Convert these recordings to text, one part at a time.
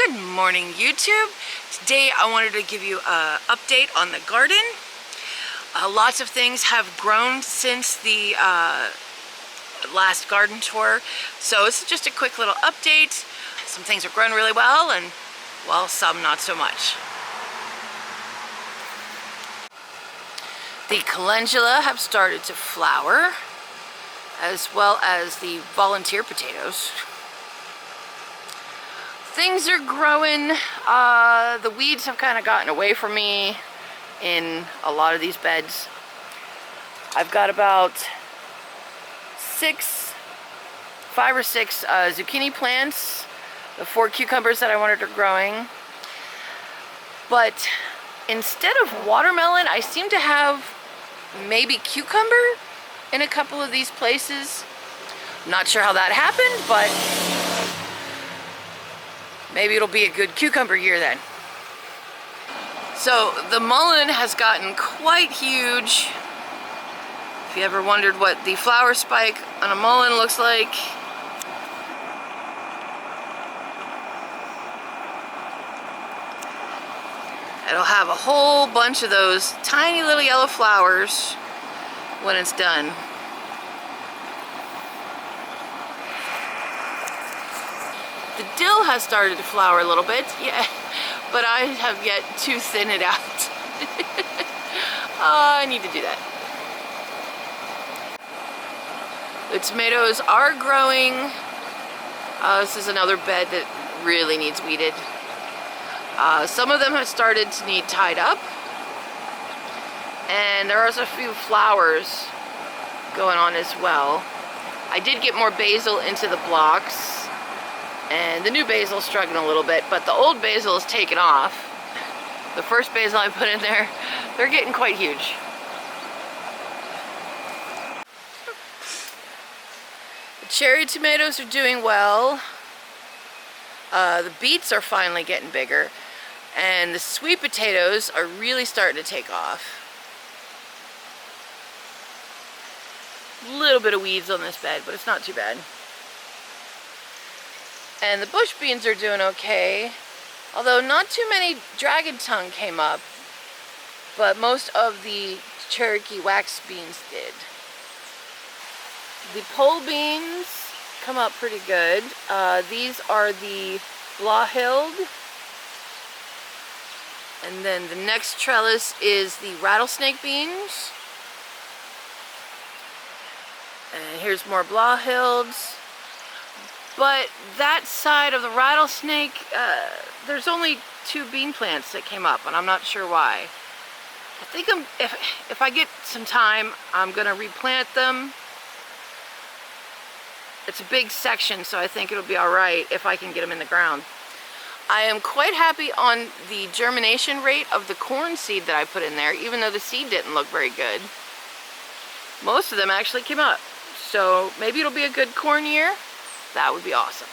Good morning, YouTube. Today I wanted to give you an update on the garden. Lots of things have grown since the last garden tour, so this is just a quick little update. Some things are growing really well and, well, some not so much. The calendula have started to flower, as well as the volunteer potatoes. Things are growing. The weeds have kind of gotten away from me in a lot of these beds. I've got about 5 or 6 zucchini plants, the 4 cucumbers that I wanted are growing. But instead of watermelon, I seem to have maybe cucumber in a couple of these places. I'm not sure how that happened, but maybe it'll be a good cucumber year then. So the mullein has gotten quite huge. If you ever wondered what the flower spike on a mullein looks like, it'll have a whole bunch of those tiny little yellow flowers when it's done. The dill has started to flower a little bit, yeah, but I have yet to thin it out. I need to do that. The tomatoes are growing. This is another bed that really needs weeded. Some of them have started to need tied up, and there are a few flowers going on as well. I did get more basil into the blocks, and the new basil is struggling a little bit, but the old basil is taken off. The first basil I put in there, they're getting quite huge. The cherry tomatoes are doing well. The beets are finally getting bigger, and the sweet potatoes are really starting to take off. A little bit of weeds on this bed, but it's not too bad. And the bush beans are doing okay, although not too many dragon tongue came up, but most of the Cherokee wax beans did. The pole beans come up pretty good. These are the Blahhild, and then the next trellis is the rattlesnake beans. And here's more Blahhilds. But that side of the rattlesnake, there's only 2 bean plants that came up, and I'm not sure why. I think if I get some time, I'm gonna replant them. It's a big section, so I think it'll be all right if I can get them in the ground. I am quite happy on the germination rate of the corn seed that I put in there, even though the seed didn't look very good. Most of them actually came up, so maybe it'll be a good corn year. That would be awesome.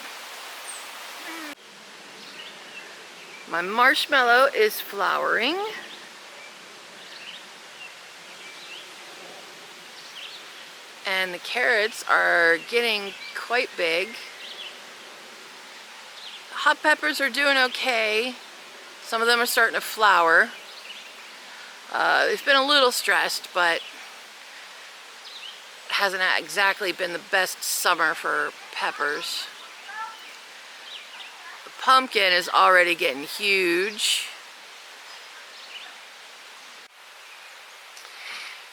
My marshmallow is flowering. And the carrots are getting quite big. The hot peppers are doing okay. Some of them are starting to flower. It's been a little stressed, but it hasn't exactly been the best summer for peppers. The pumpkin is already getting huge.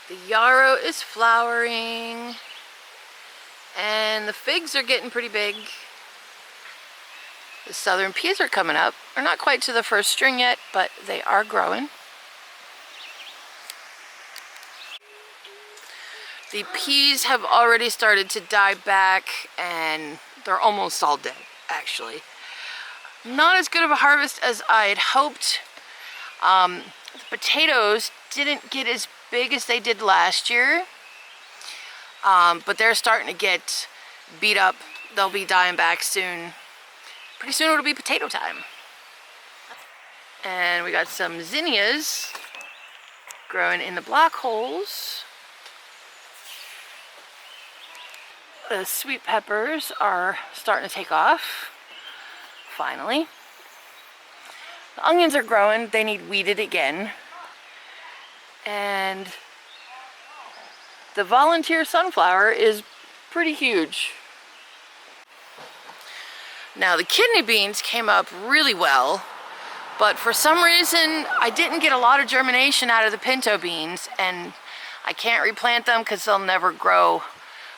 The yarrow is flowering, and the figs are getting pretty big. The southern peas are coming up. They're not quite to the first string yet, but they are growing. The peas have already started to die back, and they're almost all dead, actually. Not as good of a harvest as I had hoped. The potatoes didn't get as big as they did last year, but they're starting to get beat up. They'll be dying back soon. Pretty soon it'll be potato time. And we got some zinnias growing in the block holes. The sweet peppers are starting to take off, finally. The onions are growing. They need weeded again. And the volunteer sunflower is pretty huge. Now the kidney beans came up really well, but for some reason I didn't get a lot of germination out of the pinto beans, and I can't replant them because they'll never grow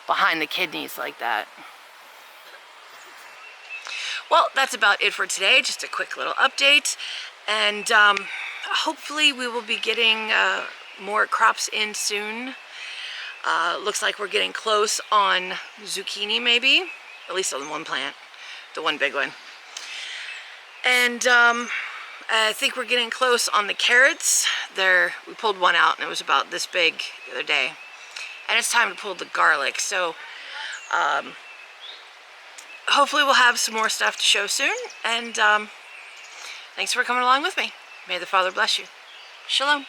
behind the kidneys like that. Well, that's about it for today. Just a quick little update, and hopefully we will be getting more crops in soon. Looks like we're getting close on zucchini, maybe, at least on one plant, the one big one. And I think we're getting close on the carrots. We pulled one out and it was about this big the other day. And it's time to pull the garlic. So hopefully we'll have some more stuff to show soon. And thanks for coming along with me. May the Father bless you. Shalom.